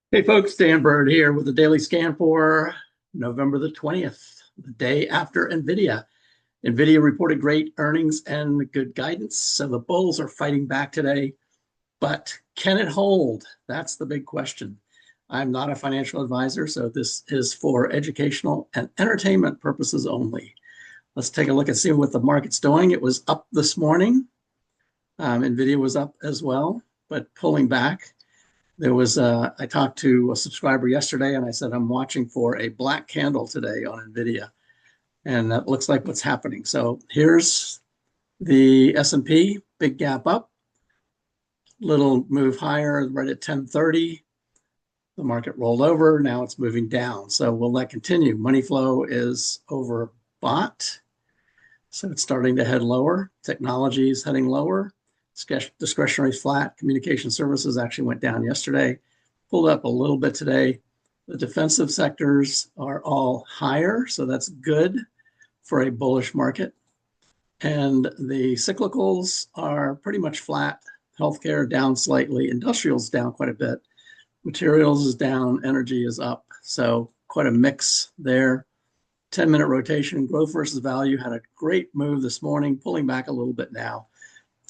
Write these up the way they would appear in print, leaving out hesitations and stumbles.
Hey folks, Dan Bird here with the daily scan for November the 20th, the day after NVIDIA. NVIDIA reported great earnings and good guidance, so the bulls are fighting back today. But can it hold? That's the big question. I'm not a financial advisor, so this is for educational and entertainment purposes only. Let's take a look and see what the market's doing. It was up this morning. NVIDIA was up as well, but pulling back. I talked to a subscriber yesterday and I said, I'm watching for a black candle today on NVIDIA. And that looks like what's happening. So here's the S&P, big gap up, little move higher right at 1030. The market rolled over. Now it's moving down. So will that continue? Money flow is overbought. So it's starting to head lower. Technology is heading lower. Discretionary flat. Communication services actually went down yesterday, pulled up a little bit today. The defensive sectors are all higher, so that's good for a bullish market. And the cyclicals are pretty much flat. Healthcare down slightly. Industrials down quite a bit. Materials is down. Energy is up. So quite a mix there. 10-minute rotation. Growth versus value had a great move this morning, pulling back a little bit now.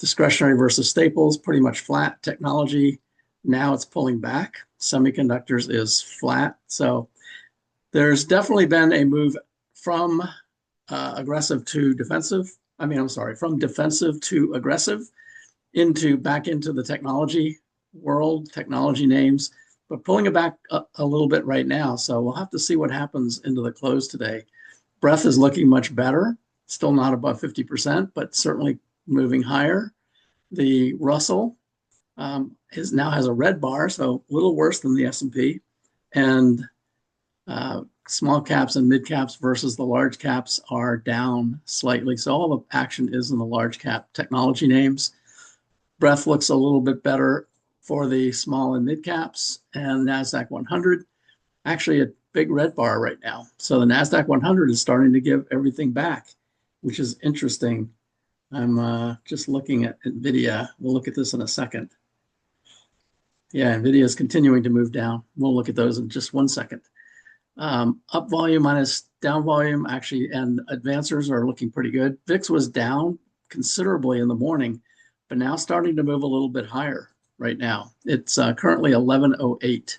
Discretionary versus staples, pretty much flat. Technology, now it's pulling back. Semiconductors is flat. So there's definitely been a move from aggressive to defensive. From defensive to aggressive back into the technology world, technology names, but pulling it back a little bit right now. So we'll have to see what happens into the close today. Breadth is looking much better. Still not above 50%, but certainly moving higher. The Russell now has a red bar, so a little worse than the S&P. And small caps and mid caps versus the large caps are down slightly. So all the action is in the large cap technology names. Breadth looks a little bit better for the small and mid caps, and NASDAQ 100, actually a big red bar right now. So the NASDAQ 100 is starting to give everything back, which is interesting. I'm just looking at NVIDIA. We'll look at this in a second. Yeah, NVIDIA is continuing to move down. We'll look at those in just 1 second. Up volume minus down volume, actually, and advancers are looking pretty good. VIX was down considerably in the morning, but now starting to move a little bit higher right now. It's currently 11:08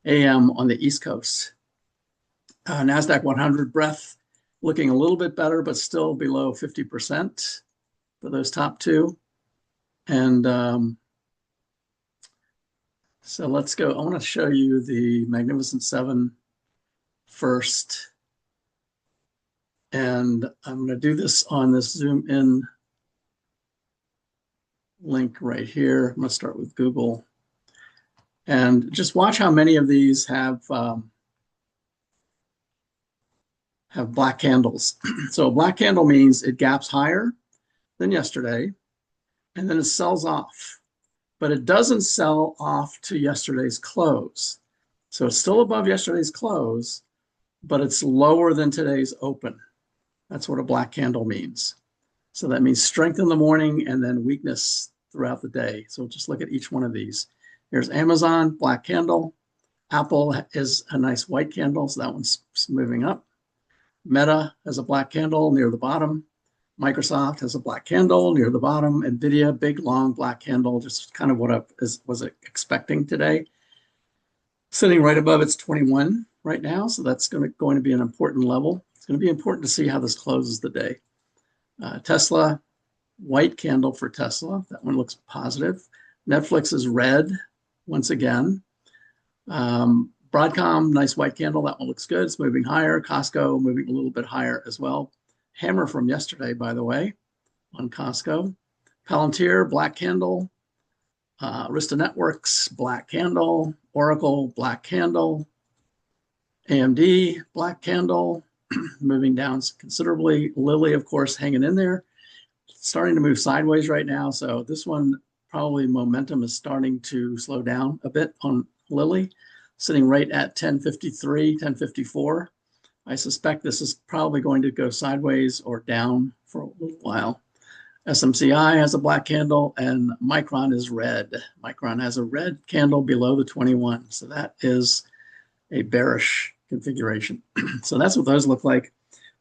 a.m. on the East Coast. NASDAQ 100 breadth looking a little bit better, but still below 50% for those top two. And so let's go. I want to show you the Magnificent Seven first. And I'm going to do this on this Zoom in link right here. I'm going to start with Google. And just watch how many of these have black candles. So a black candle means it gaps higher than yesterday, and then it sells off. But it doesn't sell off to yesterday's close. So it's still above yesterday's close, but it's lower than today's open. That's what a black candle means. So that means strength in the morning and then weakness throughout the day. So just look at each one of these. Here's Amazon, black candle. Apple is a nice white candle, so that one's moving up. Meta has a black candle near the bottom. Microsoft has a black candle near the bottom. NVIDIA, big, long black candle, just kind of what I was expecting today. Sitting right above its 21 right now, so that's going to be an important level. It's going to be important to see how this closes the day. Tesla, white candle for Tesla. That one looks positive. Netflix is red once again. Broadcom, nice white candle. That one looks good. It's moving higher. Costco moving a little bit higher as well. Hammer from yesterday, by the way, on Costco. Palantir, black candle. Arista Networks, black candle. Oracle, black candle. AMD, black candle. Moving down considerably. Lilly, of course, hanging in there. Starting to move sideways right now. So this one, probably momentum is starting to slow down a bit on Lilly. Sitting right at 1053, 1054. I suspect this is probably going to go sideways or down for a little while. SMCI has a black candle and Micron is red. Micron has a red candle below the 21. So that is a bearish configuration. So that's what those look like.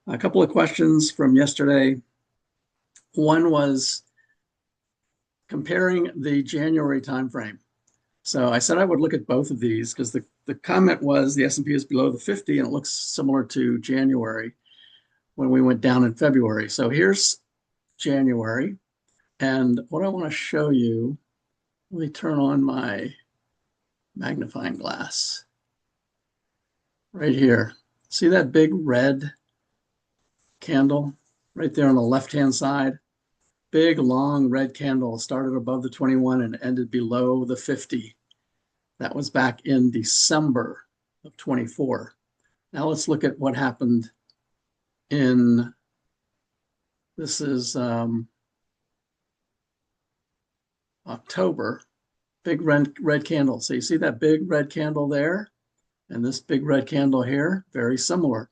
A couple of questions from yesterday. One was comparing the January timeframe. So I said I would look at both of these because the comment was the S&P is below the 50 and it looks similar to January when we went down in February. So here's January. And what I want to show you, let me turn on my magnifying glass right here. See that big red candle right there on the left-hand side? Big, long red candle started above the 21 and ended below the 50. That was back in December of 24. Now let's look at what happened in, this is October. Big red candle. So you see that big red candle there and this big red candle here, very similar.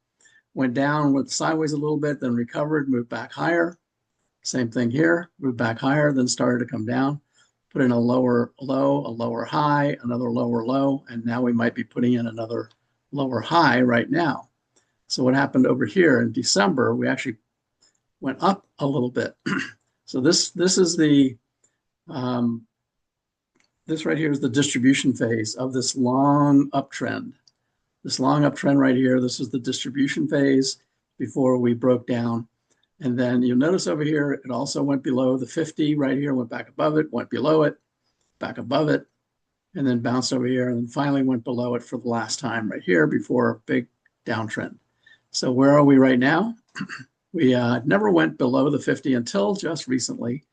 Went down, went sideways a little bit, then recovered, moved back higher. Same thing here, moved back higher, then started to come down, put in a lower low, a lower high, another lower low, and now we might be putting in another lower high right now. So what happened over here in December, we actually went up a little bit. So this is the, this right here is the distribution phase of this long uptrend. This long uptrend right here, this is the distribution phase before we broke down. And then you'll notice over here, it also went below the 50 right here, went back above it, went below it, back above it, and then bounced over here, and then finally went below it for the last time right here before a big downtrend. So where are we right now? We never went below the 50 until just recently.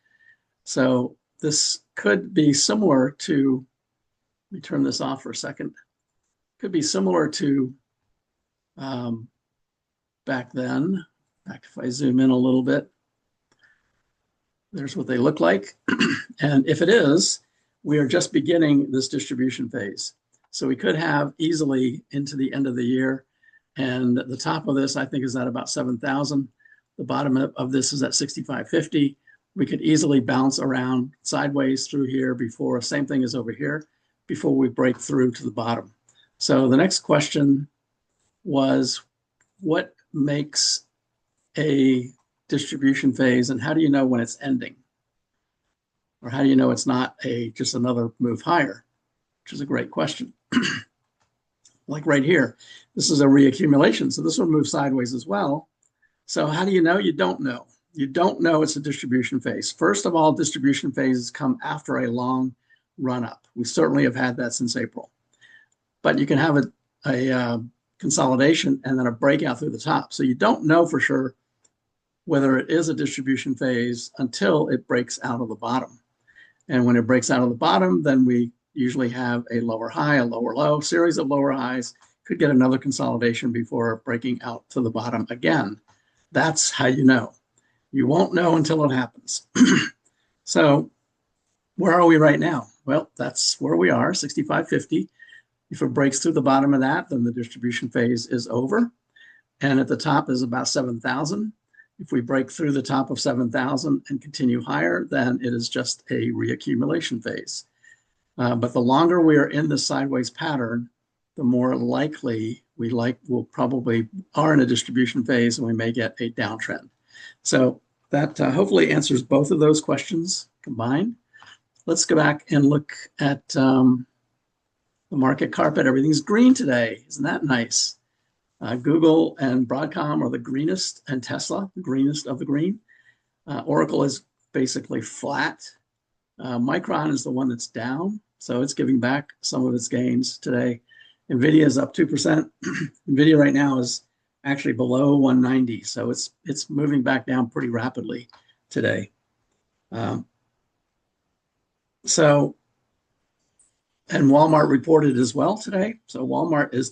So this could be similar to, let me turn this off for a second. Could be similar to back then. Back if I zoom in a little bit, there's what they look like. And if it is, we are just beginning this distribution phase. So we could have easily into the end of the year. And the top of this, I think, is at about 7,000. The bottom of this is at 6,550. We could easily bounce around sideways through here before, same thing as over here, before we break through to the bottom. So the next question was, what makes a distribution phase and how do you know when it's ending? Or how do you know it's not just another move higher? Which is a great question. Like right here, this is a reaccumulation. So this will move sideways as well. So how do you know? You don't know. You don't know it's a distribution phase. First of all, distribution phases come after a long run up. We certainly have had that since April. But you can have a consolidation and then a breakout through the top. So you don't know for sure whether it is a distribution phase until it breaks out of the bottom. And when it breaks out of the bottom, then we usually have a lower high, a lower low, series of lower highs, could get another consolidation before breaking out to the bottom again. That's how you know. You won't know until it happens. So where are we right now? Well, that's where we are, 6,550. If it breaks through the bottom of that, then the distribution phase is over. And at the top is about 7,000. If we break through the top of 7,000 and continue higher, then it is just a reaccumulation phase. But the longer we are in this sideways pattern, the more likely we'll probably are in a distribution phase and we may get a downtrend. So that hopefully answers both of those questions combined. Let's go back and look at the market carpet. Everything's green today. Isn't that nice? Google and Broadcom are the greenest, and Tesla, the greenest of the green. Oracle is basically flat. Micron is the one that's down, so it's giving back some of its gains today. NVIDIA is up 2%. NVIDIA right now is actually below 190, so it's moving back down pretty rapidly today. And Walmart reported as well today. So Walmart is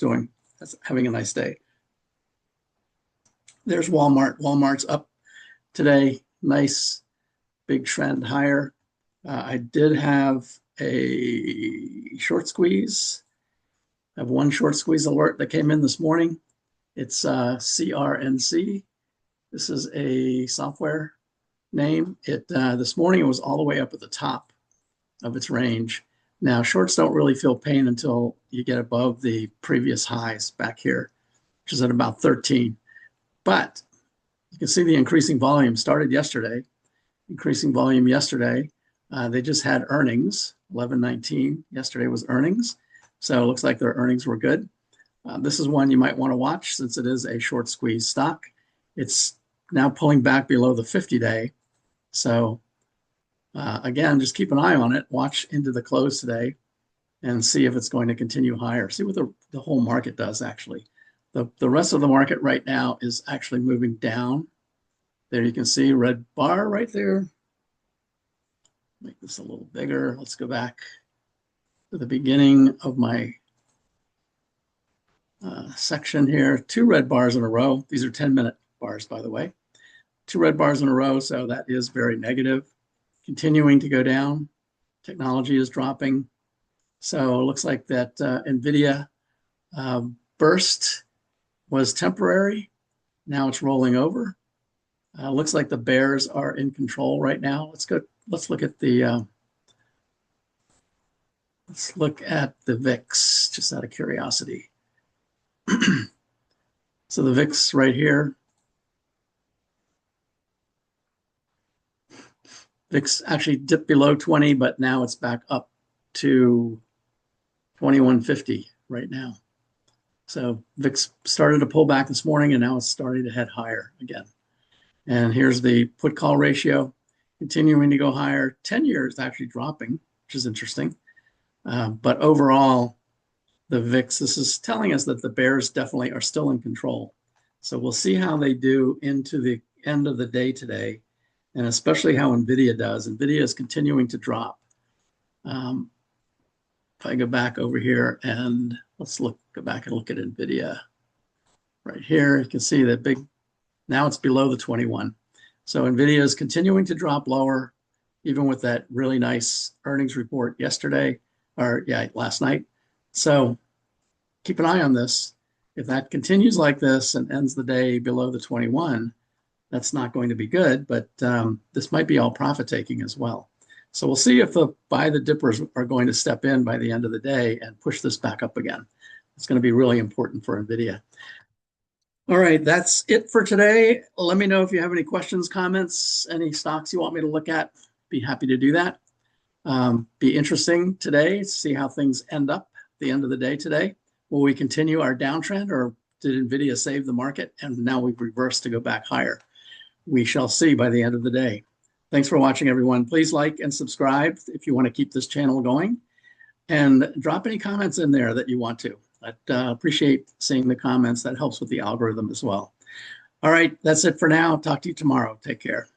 having a nice day. There's Walmart. Walmart's up today. Nice big trend higher. I did have a short squeeze. I have one short squeeze alert that came in this morning. It's CRNC. This is a software name. This morning it was all the way up at the top of its range. Now, shorts don't really feel pain until you get above the previous highs back here, which is at about 13. But you can see the increasing volume started yesterday. Increasing volume yesterday. They just had earnings, 11/19. Yesterday was earnings. So it looks like their earnings were good. This is one you might want to watch since it is a short squeeze stock. It's now pulling back below the 50-day. So again, just keep an eye on it. Watch into the close today and see if it's going to continue higher. See what the whole market does, actually. The rest of the market right now is actually moving down. There you can see red bar right there. Make this a little bigger. Let's go back to the beginning of my section here. 2 red bars in a row. These are 10-minute bars, by the way. 2 red bars in a row, so that is very negative. Continuing to go down. Technology is dropping. So it looks like that NVIDIA burst was temporary. Now it's rolling over. Looks like the bears are in control right now. Let's look at the VIX, just out of curiosity. So the VIX right here. VIX actually dipped below 20, but now it's back up to 2150 right now. So VIX started to pull back this morning, and now it's starting to head higher again. And here's the put call ratio continuing to go higher. 10 years actually dropping, which is interesting. But overall, the VIX, this is telling us that the bears definitely are still in control. So we'll see how they do into the end of the day today, and especially how NVIDIA does. NVIDIA is continuing to drop. If I go back over here and go back and look at NVIDIA right here, you can see that now it's below the 21. So NVIDIA is continuing to drop lower, even with that really nice earnings report last night. So keep an eye on this. If that continues like this and ends the day below the 21, that's not going to be good, but this might be all profit taking as well. So we'll see if the buy the dippers are going to step in by the end of the day and push this back up again. It's going to be really important for NVIDIA. All right, that's it for today. Let me know if you have any questions, comments, any stocks you want me to look at. Be happy to do that. Be interesting today to see how things end up at the end of the day today. Will we continue our downtrend, or did NVIDIA save the market and now we've reversed to go back higher? We shall see by the end of the day. Thanks for watching, everyone. Please like and subscribe if you want to keep this channel going, and drop any comments in there that you want to. I'd appreciate seeing the comments. That helps with the algorithm as well. All right, that's it for now. Talk to you tomorrow. Take care.